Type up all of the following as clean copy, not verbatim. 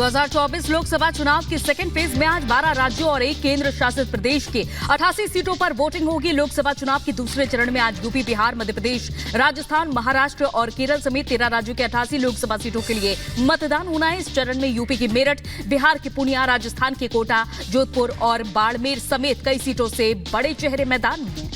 2024 लोकसभा चुनाव के second phase में आज 12 राज्यों और एक केंद्र शासित प्रदेश के 88 सीटों पर वोटिंग होगी। लोकसभा चुनाव के दूसरे चरण में आज यूपी, बिहार, मध्य प्रदेश, राजस्थान, महाराष्ट्र और केरल समेत 13 राज्यों के 88 लोकसभा सीटों के लिए मतदान होना है। इस चरण में यूपी की मेरठ, बिहार के पूर्णिया, राजस्थान के कोटा, जोधपुर और बाड़मेर समेत कई सीटों से बड़े चेहरे मैदान में हैं।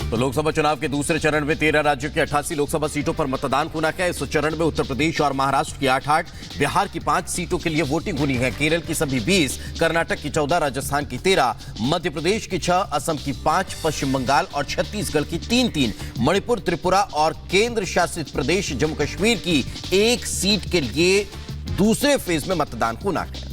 तो लोकसभा चुनाव के दूसरे चरण में 13 राज्यों की 88 लोकसभा सीटों पर मतदान होना है। इस चरण में उत्तर प्रदेश और महाराष्ट्र की 8-8, बिहार की 5 सीटों के लिए वोटिंग होनी है। केरल की सभी 20, कर्नाटक की 14, राजस्थान की 13, मध्य प्रदेश की 6, असम की 5, पश्चिम बंगाल और छत्तीसगढ़ की 3-3, मणिपुर, त्रिपुरा और केंद्र शासित प्रदेश जम्मू कश्मीर की 1 सीट के लिए दूसरे फेज में मतदान होना है।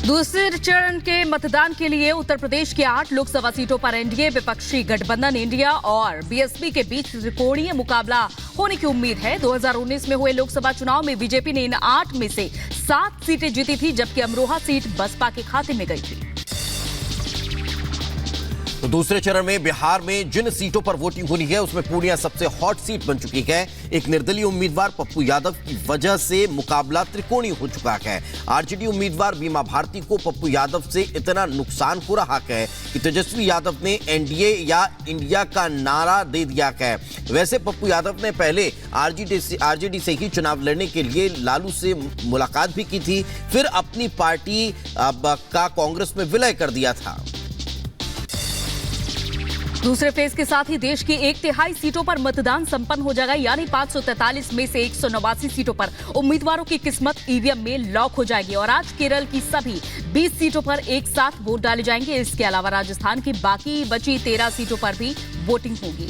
दूसरे चरण के मतदान के लिए उत्तर प्रदेश की 8 लोकसभा सीटों पर एनडीए विपक्षी गठबंधन इंडिया और बीएसपी के बीच त्रिकोणीय मुकाबला होने की उम्मीद है। 2019 में हुए लोकसभा चुनाव में बीजेपी ने इन 8 में से 7 सीटें जीती थी, जबकि अमरोहा सीट बसपा के खाते में गई थी। तो दूसरे चरण में बिहार में जिन सीटों पर वोटिंग होनी है उसमें पूर्णिया सबसे हॉट सीट बन चुकी है। एक निर्दलीय उम्मीदवार पप्पू यादव की वजह से मुकाबला त्रिकोणीय हो चुका है। आरजेडी उम्मीदवार बीमा भारती को पप्पू यादव से इतना नुकसान हो रहा है कि तेजस्वी यादव ने एनडीए या इंडिया का नारा दे दिया है। वैसे पप्पू यादव ने पहले आरजेडी से ही चुनाव लड़ने के लिए लालू से मुलाकात भी की थी, फिर अपनी पार्टी का कांग्रेस में विलय कर दिया था। दूसरे फेज के साथ ही देश की 1/3 सीटों पर मतदान संपन्न हो जाएगा, यानी 543 में से 189 सीटों पर उम्मीदवारों की किस्मत ईवीएम में लॉक हो जाएगी। और आज केरल की सभी 20 सीटों पर एक साथ वोट डाले जाएंगे। इसके अलावा राजस्थान की बाकी बची 13 सीटों पर भी वोटिंग होगी।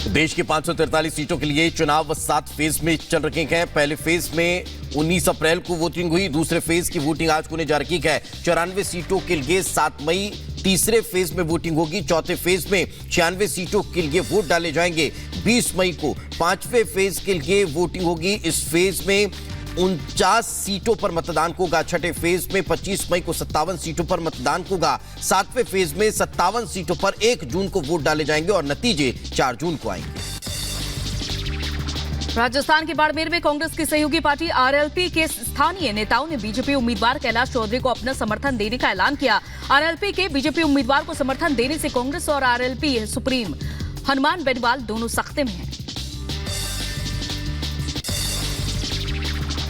देश की 543 सीटों के लिए चुनाव 7 फेज में चल रहे हैं। पहले फेज में 19 अप्रैल को वोटिंग हुई। दूसरे फेज की वोटिंग आज होने जा रही है। 94 सीटों के लिए 7 मई तीसरे फेज में वोटिंग होगी। चौथे फेज में 96 सीटों के लिए वोट डाले जाएंगे 20 मई को। 5वें फेज के लिए वोटिंग होगी। इस फेज में 49 सीटों पर मतदान होगा। छठे फेज में 25 मई को 57 सीटों पर मतदान होगा। 7वें फेज में 57 सीटों पर 1 जून को वोट डाले जाएंगे और नतीजे 4 जून को आएंगे। राजस्थान के बाड़मेर में कांग्रेस की सहयोगी पार्टी आरएलपी के स्थानीय नेताओं ने बीजेपी उम्मीदवार कैलाश चौधरी को अपना समर्थन देने का ऐलान किया। आरएलपी के बीजेपी उम्मीदवार को समर्थन देने से कांग्रेस और आरएलपी सुप्रीम हनुमान बेनीवाल दोनों सख्ते में हैं।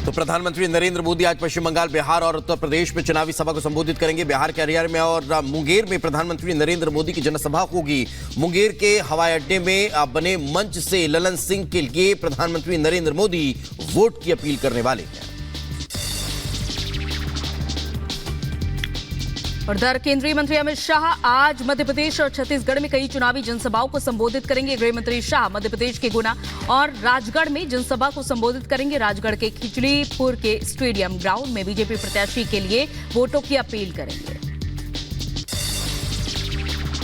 तो प्रधानमंत्री नरेंद्र मोदी आज पश्चिम बंगाल, बिहार और उत्तर प्रदेश में चुनावी सभा को संबोधित करेंगे। बिहार के अरियार में और मुंगेर में प्रधानमंत्री नरेंद्र मोदी की जनसभा होगी। मुंगेर के हवाई अड्डे में बने मंच से ललन सिंह के लिए प्रधानमंत्री नरेंद्र मोदी वोट की अपील करने वाले हैं। और उधर केंद्रीय मंत्री अमित शाह आज मध्य प्रदेश और छत्तीसगढ़ में कई चुनावी जनसभाओं को संबोधित करेंगे। गृह मंत्री शाह मध्य प्रदेश के गुना और राजगढ़ में जनसभा को संबोधित करेंगे। राजगढ़ के खिचड़ीपुर के स्टेडियम ग्राउंड में बीजेपी प्रत्याशी के लिए वोटों की अपील करेंगे।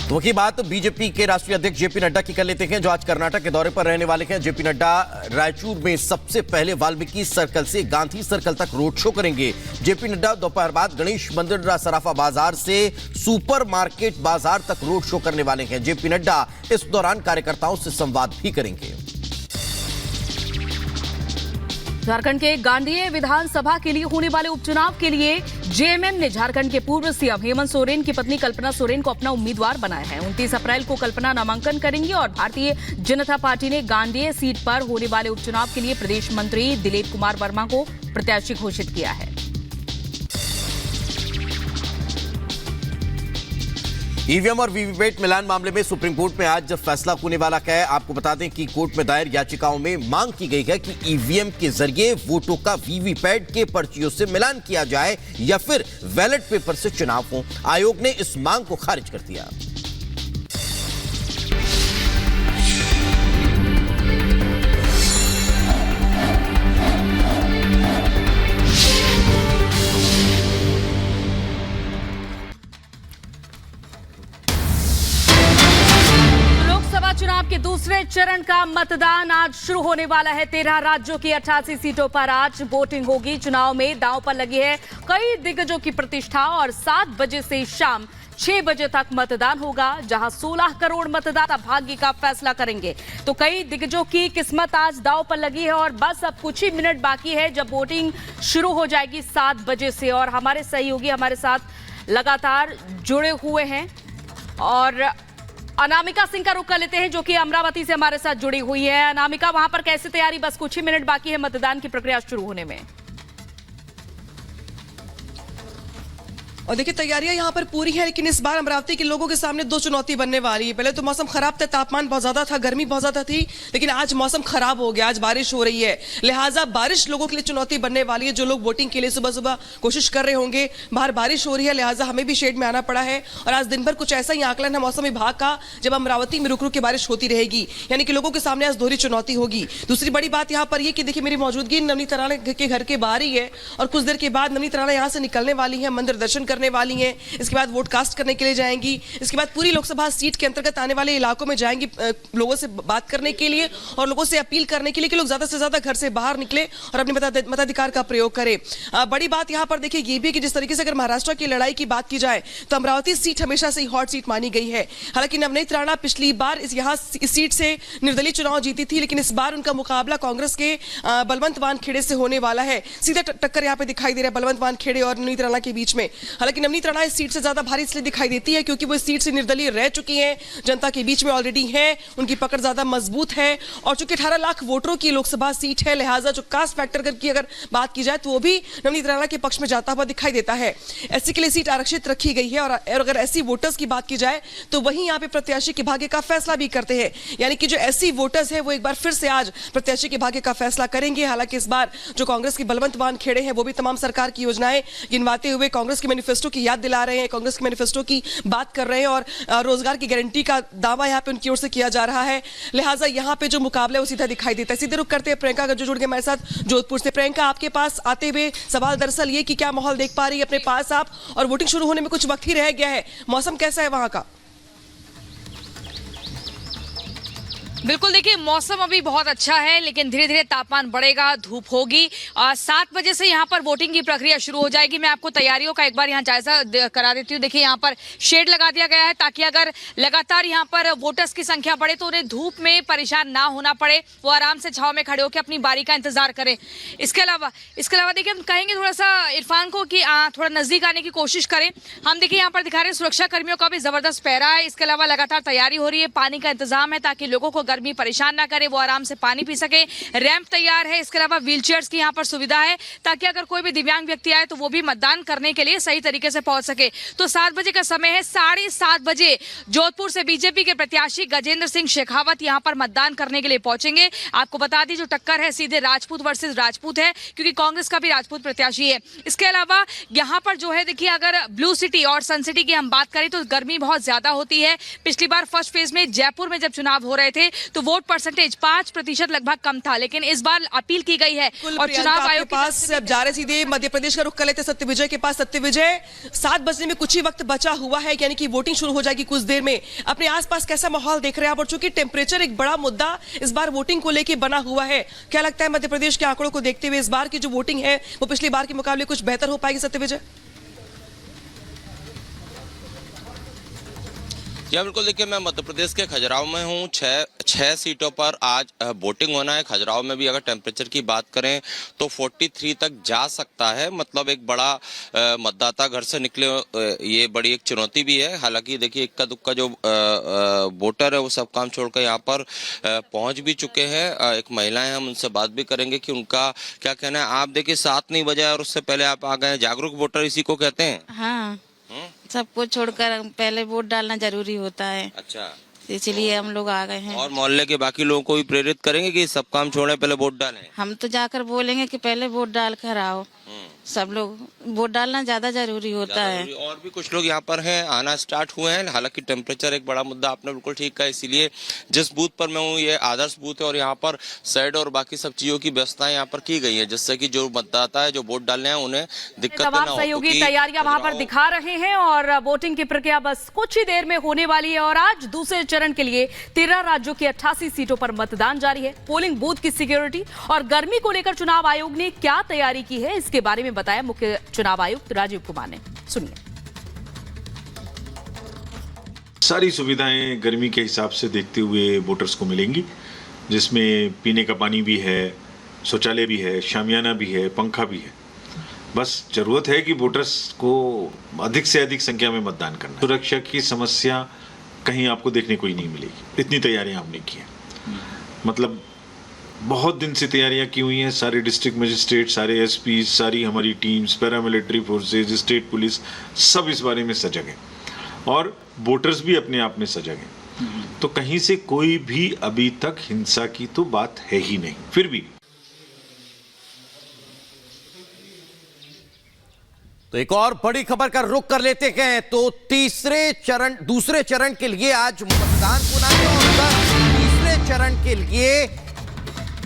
तो की बात बीजेपी के राष्ट्रीय अध्यक्ष जेपी नड्डा की कर लेते हैं, जो आज कर्नाटक के दौरे पर रहने वाले हैं। जेपी नड्डा रायचूर में सबसे पहले वाल्मीकि सर्कल से गांधी सर्कल तक रोड शो करेंगे। जेपी नड्डा दोपहर बाद गणेश मंदिर, सराफा बाजार से सुपर मार्केट बाजार तक रोड शो करने वाले हैं। जेपी नड्डा इस दौरान कार्यकर्ताओं से संवाद भी करेंगे। झारखंड के गांडीय विधानसभा के लिए होने वाले उपचुनाव के लिए जेएमएम ने झारखंड के पूर्व सीएम हेमंत सोरेन की पत्नी कल्पना सोरेन को अपना उम्मीदवार बनाया है। 29 अप्रैल को कल्पना नामांकन करेंगी और भारतीय जनता पार्टी ने गांडीय सीट पर होने वाले उपचुनाव के लिए प्रदेश मंत्री दिलीप कुमार वर्मा को प्रत्याशी घोषित किया है। ईवीएम और वीवीपैट मिलान मामले में सुप्रीम कोर्ट में आज फैसला होने वाला है। आपको बता दें कि कोर्ट में दायर याचिकाओं में मांग की गई है कि ईवीएम के जरिए वोटों का वीवीपैट के पर्चियों से मिलान किया जाए या फिर बैलेट पेपर से चुनाव हो। आयोग ने इस मांग को खारिज कर दिया। चुनाव के दूसरे चरण का मतदान आज शुरू होने वाला है। 13 राज्यों की 88 सीटों पर आज वोटिंग होगी। चुनाव में दांव पर लगी है कई दिग्गजों की प्रतिष्ठा और 7 बजे से शाम 6 बजे तक मतदान होगा, जहां 16 करोड़ मतदाता भाग्य का फैसला करेंगे। तो कई दिग्गजों की किस्मत आज दांव पर लगी है और बस अब कुछ ही मिनट बाकी है जब वोटिंग शुरू हो जाएगी 7 बजे से। और हमारे सहयोगी हमारे साथ लगातार जुड़े हुए हैं और अनामिका सिंह का रुख कर लेते हैं जो कि अमरावती से हमारे साथ जुड़ी हुई है। अनामिका, वहां पर कैसी तैयारी? बस कुछ ही मिनट बाकी है मतदान की प्रक्रिया शुरू होने में। और देखिए तैयारियां यहाँ पर पूरी है, लेकिन इस बार अमरावती के लोगों के सामने 2 चुनौती बनने वाली है। पहले तो मौसम खराब था, तापमान बहुत ज्यादा था, गर्मी बहुत ज्यादा थी, लेकिन आज मौसम खराब हो गया, आज बारिश हो रही है। लिहाजा बारिश लोगों के लिए चुनौती बनने वाली है। जो लोग वोटिंग के लिए सुबह सुबह कोशिश कर रहे होंगे, बाहर बारिश हो रही है, लिहाजा हमें भी शेड में आना पड़ा है। और आज दिन भर कुछ ऐसा ही आकलन है मौसम विभाग का, जब अमरावती में रुक रुक के बारिश होती रहेगी, यानी कि लोगों के सामने आज दोहरी चुनौती होगी। दूसरी बड़ी बात यहाँ पर यह कि देखिए मेरी मौजूदगी नवनीत राणा के घर के बाहर ही है और कुछ देर के बाद नवनीत राणा यहाँ से निकलने वाली है, मंदिर दर्शन करने वाली है, इसके बाद वोट कास्ट करने के लिए जाएंगी, इसके बाद पूरी लोकसभा सीट के अंतर्गत आने वाले इलाकों में जाएंगी लोगों से बात करने के लिए और लोगों से अपील करने के लिए कि लोग ज्यादा से ज्यादा घर से बाहर निकले और अपने मताधिकार का प्रयोग करें। बड़ी बात यहां पर देखिए ये भी कि जिस तरीके से अगर महाराष्ट्र की लड़ाई की बात की जाए तो अमरावती सीट हमेशा से ही हॉट सीट मानी गई है। हालांकि नवनीत राणा पिछली बार इस सीट से निर्दलीय चुनाव जीती थी, लेकिन इस बार उनका मुकाबला कांग्रेस के बलवंत वानखेड़े से होने वाला है। सीधा टक्कर यहाँ पे दिखाई दे रहा है बलवंत वानखेड़े और नवनीत राणा के बीच में। हालांकि नवनीत राणा इस सीट से ज्यादा भारी इसलिए दिखाई देती है क्योंकि वो इस सीट से निर्दलीय रह चुकी हैं, जनता के बीच में ऑलरेडी है, उनकी पकड़ ज्यादा मजबूत है और चूंकि 18 लाख वोटरों की लोकसभा सीट है, लिहाजा जो कास्ट फैक्टर की अगर बात की जाए तो वो भी नवनीत राणा के पक्ष में जाता हुआ दिखाई देता है। एससी के लिए सीट आरक्षित रखी गई है और अगर एससी वोटर्स की बात की जाए तो वहीं यहाँ पे प्रत्याशी के भाग्य का फैसला भी करते हैं, यानी कि जो एससी वोटर्स है वो एक बार फिर से आज प्रत्याशी के भाग्य का फैसला करेंगे। हालांकि इस बार जो कांग्रेस की बलवंत वानखेड़े हैं वो भी तमाम सरकार की योजनाएं गिनवाते हुए कांग्रेस के मैनिफेस्टो की याद दिला रहे हैं, कांग्रेस के मैनिफेस्टो की बात कर रहे हैं और रोजगार की गारंटी का दावा यहां पे उनकी ओर से किया जा रहा है। लिहाजा यहां पे जो मुकाबला है वो सीधा दिखाई देता है। सीधे रुक करते हैं प्रियंका जो जुड़ गए हमारे साथ जोधपुर से। प्रियंका, आपके पास आते हुए सवाल दरअसल ये कि क्या माहौल देख पा रही है अपने पास आप, और वोटिंग शुरू होने में कुछ वक्त ही रह गया है, मौसम कैसा है वहां का? बिल्कुल, देखिए मौसम अभी बहुत अच्छा है, लेकिन धीरे धीरे तापमान बढ़ेगा, धूप होगी। 7 बजे से यहाँ पर वोटिंग की प्रक्रिया शुरू हो जाएगी। मैं आपको तैयारियों का एक बार यहाँ जायजा करा देती हूँ। देखिए यहाँ पर शेड लगा दिया गया है ताकि अगर लगातार यहाँ पर वोटर्स की संख्या बढ़े तो उन्हें धूप में परेशान ना होना पड़े, वो आराम से छांव में खड़े होकर अपनी बारी का इंतजार करें। इसके अलावा देखिए हम कहेंगे थोड़ा सा इरफान को कि थोड़ा नजदीक आने की कोशिश करें। हम देखिए यहाँ पर दिखा रहे हैं सुरक्षा कर्मियों का भी जबरदस्त पहरा है। इसके अलावा लगातार तैयारी हो रही है, पानी का इंतजाम है ताकि लोगों को गर्मी परेशान ना करे, वो आराम से पानी पी सके। रैंप तैयार है, इसके अलावा व्हीलचेयर्स की यहाँ पर सुविधा है ताकि अगर कोई भी दिव्यांग व्यक्ति आए तो वो भी मतदान करने के लिए सही तरीके से पहुंच सके। तो 7 बजे का समय है। 7:30 बजे जोधपुर से बीजेपी के प्रत्याशी गजेंद्र सिंह शेखावत यहाँ पर मतदान करने के लिए पहुंचेंगे। आपको बता दी जो टक्कर है सीधे राजपूत वर्सेस राजपूत है, क्योंकि कांग्रेस का भी राजपूत प्रत्याशी है। इसके अलावा यहाँ पर जो है देखिए अगर ब्लू सिटी और सन सिटी की हम बात करें तो गर्मी बहुत ज्यादा होती है। पिछली बार फर्स्ट फेज में जयपुर में जब चुनाव हो रहे थे तो वोट परसेंटेज 5% लगभग कम था, लेकिन इस बार अपील की गई है और चुनाव आयोग के पास जा रहे सीधे मध्य प्रदेश का रुख कर लेते सत्यविजय के पास। सत्यविजय, 7 बजने में कुछ ही वक्त बचा हुआ है, यानी कि वोटिंग शुरू हो जाएगी कुछ देर में। अपने आसपास कैसा माहौल देख रहे हैं आप? और चूंकि टेम्परेचर एक बड़ा मुद्दा इस बार वोटिंग को लेकर बना हुआ है, क्या लगता है मध्य प्रदेश के आंकड़ों को देखते हुए इस बार की जो वोटिंग है वो पिछली बार के मुकाबले कुछ बेहतर हो पाएगी? सत्यविजय या बिल्कुल, देखिए मैं मध्य प्रदेश के खजुराहो में हूँ। 6 सीटों पर आज वोटिंग होना है। खजुराहो में भी अगर टेम्परेचर की बात करें तो 43 तक जा सकता है, मतलब एक बड़ा मतदाता घर से निकले, ये बड़ी एक चुनौती भी है। हालांकि देखिए इक्का दुक्का जो वोटर है वो सब काम छोड़कर यहाँ पर पहुँच भी चुके हैं। एक महिला है, हम उनसे बात भी करेंगे कि उनका क्या कहना है। आप देखिए 7 नहीं बजे और उससे पहले आप आ गए। जागरूक वोटर इसी को कहते हैं। हाँ, सबको छोड़कर पहले वोट डालना जरूरी होता है। अच्छा, इसलिए हम लोग आ गए हैं। और मोहल्ले के बाकी लोगों को भी प्रेरित करेंगे कि सब काम छोड़े पहले वोट डालें। हम तो जाकर बोलेंगे कि पहले वोट डाल कर आओ। सब लोग वोट डालना ज्यादा जरूरी होता है। और भी कुछ लोग यहाँ पर हैं, आना स्टार्ट हुए हैं। हालांकि टेम्परेचर एक बड़ा मुद्दा, आपने बिल्कुल ठीक कहा। इसीलिए जिस बूथ पर मैं हूँ ये आदर्श बूथ है और यहाँ पर शेड और बाकी सब चीजों की व्यवस्थाएं यहाँ पर की गई है, जिससे कि जो मतदाता है जो वोट डालने हैं उन्हें दिक्कत ना हो। सहयोगी तैयारियां वहां पर दिखा रहे हैं और वोटिंग की प्रक्रिया बस कुछ ही देर में होने वाली है। और आज दूसरे चरण के लिए 13 राज्यों की 88 सीटों पर मतदान जारी है। पोलिंग बूथ की सिक्योरिटी और गर्मी को लेकर चुनाव आयोग ने क्या तैयारी की है, इसके बारे में बताया मुख्य चुनाव आयुक्त राजीव कुमार ने। सुनिए। सारी सुविधाएं गर्मी के हिसाब से देखते हुए वोटर्स को मिलेंगी, जिसमें पीने का पानी भी है, शौचालय भी है, शामियाना भी है, पंखा भी है। बस जरूरत है कि वोटर्स को अधिक से अधिक संख्या में मतदान करना। सुरक्षा की समस्या कहीं आपको देखने को ही नहीं मिलेगी। इतनी तैयारियां हमने की हैं, मतलब बहुत दिन से तैयारियां की हुई हैं। सारे डिस्ट्रिक्ट मजिस्ट्रेट, सारे एसपी, सारी हमारी teams, paramilitary forces, state police, सब इस बारे में सजग हैं और वोटर्स भी अपने आप में सजग हैं। तो कहीं से कोई भी अभी तक हिंसा की तो बात है ही नहीं। फिर भी तो एक और बड़ी खबर का रुख कर लेते हैं। तो दूसरे चरण के लिए आज मतदान होना है और तीसरे चरण के लिए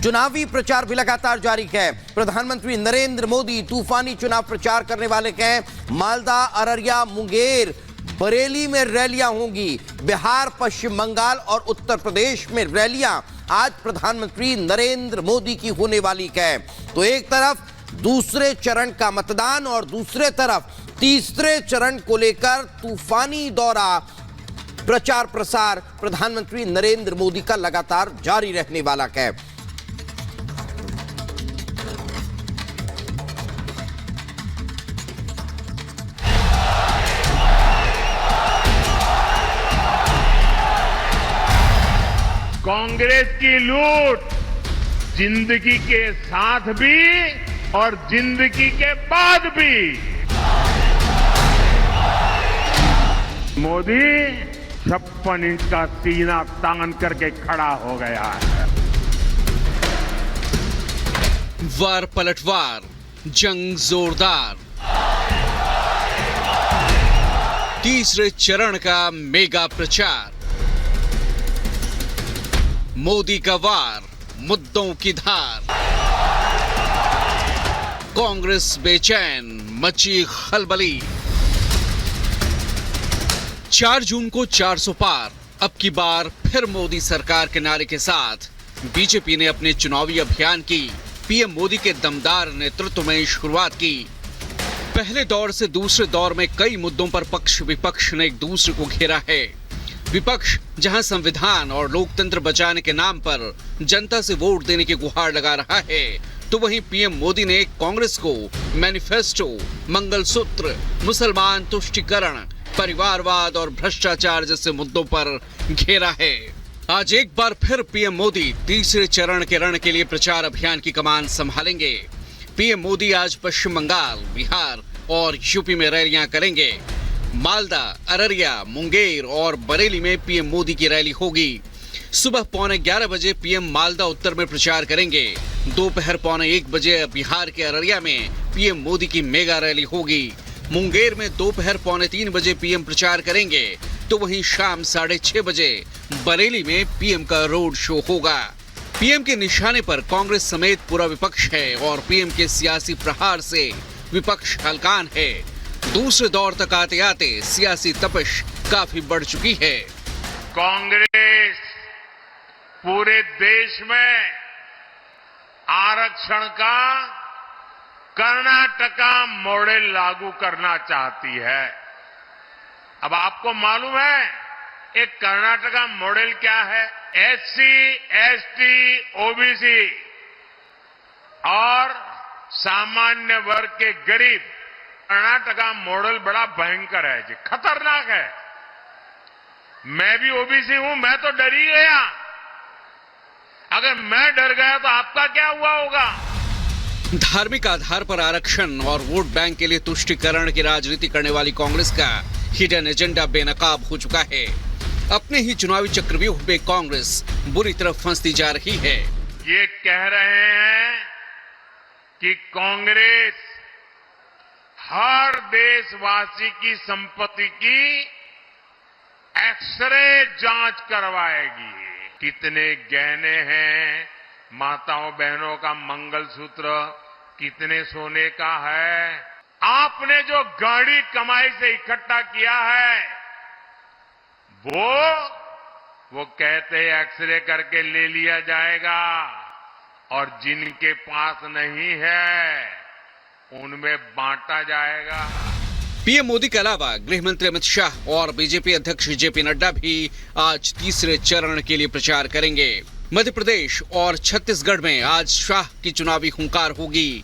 चुनावी प्रचार भी लगातार जारी है। प्रधानमंत्री नरेंद्र मोदी तूफानी चुनाव प्रचार करने वाले हैं। मालदा, अररिया, मुंगेर, बरेली में रैलियां होंगी। बिहार, पश्चिम बंगाल और उत्तर प्रदेश में रैलियां आज प्रधानमंत्री नरेंद्र मोदी की होने वाली है। तो एक तरफ दूसरे चरण का मतदान और दूसरे तरफ तीसरे चरण को लेकर तूफानी दौरा, प्रचार प्रसार प्रधानमंत्री नरेंद्र मोदी का लगातार जारी रहने वाला है। कांग्रेस की लूट जिंदगी के साथ भी और जिंदगी के बाद भी मोदी 56 इंच का सीना तान करके खड़ा हो गया है। वार पलटवार, जंग जोरदार, तीसरे चरण का मेगा प्रचार, मोदी का वार, मुद्दों की धार, कांग्रेस बेचैन, मची खलबली। 4 जून को 400 पार, अब की बार फिर मोदी सरकार के नारे के साथ बीजेपी ने अपने चुनावी अभियान की पीएम मोदी के दमदार नेतृत्व में शुरुआत की। पहले दौर से दूसरे दौर में कई मुद्दों पर पक्ष विपक्ष ने एक दूसरे को घेरा है। विपक्ष जहां संविधान और लोकतंत्र बचाने के नाम पर जनता से वोट देने की गुहार लगा रहा है, तो वहीं पीएम मोदी ने कांग्रेस को मैनिफेस्टो, मंगलसूत्र, मुसलमान तुष्टीकरण, परिवारवाद और भ्रष्टाचार जैसे मुद्दों पर घेरा है। आज एक बार फिर पीएम मोदी तीसरे चरण के रण के लिए प्रचार अभियान की कमान संभालेंगे। पीएम मोदी आज पश्चिम बंगाल, बिहार और यूपी में रैलियां करेंगे। मालदा, अररिया, मुंगेर और बरेली में पीएम मोदी की रैली होगी। सुबह 11:15 बजे पीएम मालदा उत्तर में प्रचार करेंगे। दोपहर 1:15 बजे बिहार के अररिया में पीएम मोदी की मेगा रैली होगी। मुंगेर में दोपहर 2:45 बजे पीएम प्रचार करेंगे, तो वहीं शाम 6:30 बजे बरेली में पीएम का रोड शो होगा। पीएम के निशाने पर कांग्रेस समेत पूरा विपक्ष है और पीएम के सियासी प्रहार से विपक्ष हलकान है। दूसरे दौर तक आते आते सियासी तपिश काफी बढ़ चुकी है। कांग्रेस पूरे देश में आरक्षण का कर्नाटका मॉडल लागू करना चाहती है। अब आपको मालूम है एक कर्नाटका मॉडल क्या है? एससी, एसटी, ओबीसी और सामान्य वर्ग के गरीब। कर्नाटका मॉडल बड़ा भयंकर है जी, खतरनाक है। मैं भी ओबीसी हूं, मैं तो डर ही गया। अगर मैं डर गया तो आपका क्या हुआ होगा? धार्मिक आधार पर आरक्षण और वोट बैंक के लिए तुष्टीकरण की राजनीति करने वाली कांग्रेस का हिडन एजेंडा बेनकाब हो चुका है। अपने ही चुनावी चक्रव्यूह में कांग्रेस बुरी तरह फंसती जा रही है। ये कह रहे हैं कि कांग्रेस हर देशवासी की संपत्ति की एक्सरे जांच करवाएगी। कितने गहने हैं, माताओं बहनों का मंगलसूत्र कितने सोने का है, आपने जो गाड़ी कमाई से इकट्ठा किया है वो कहते एक्सरे करके ले लिया जाएगा और जिनके पास नहीं है उनमें बांटा जाएगा। पीएम मोदी के अलावा गृह मंत्री अमित शाह और बीजेपी अध्यक्ष जेपी नड्डा भी आज तीसरे चरण के लिए प्रचार करेंगे। मध्य प्रदेश और छत्तीसगढ़ में आज शाह की चुनावी हुंकार होगी।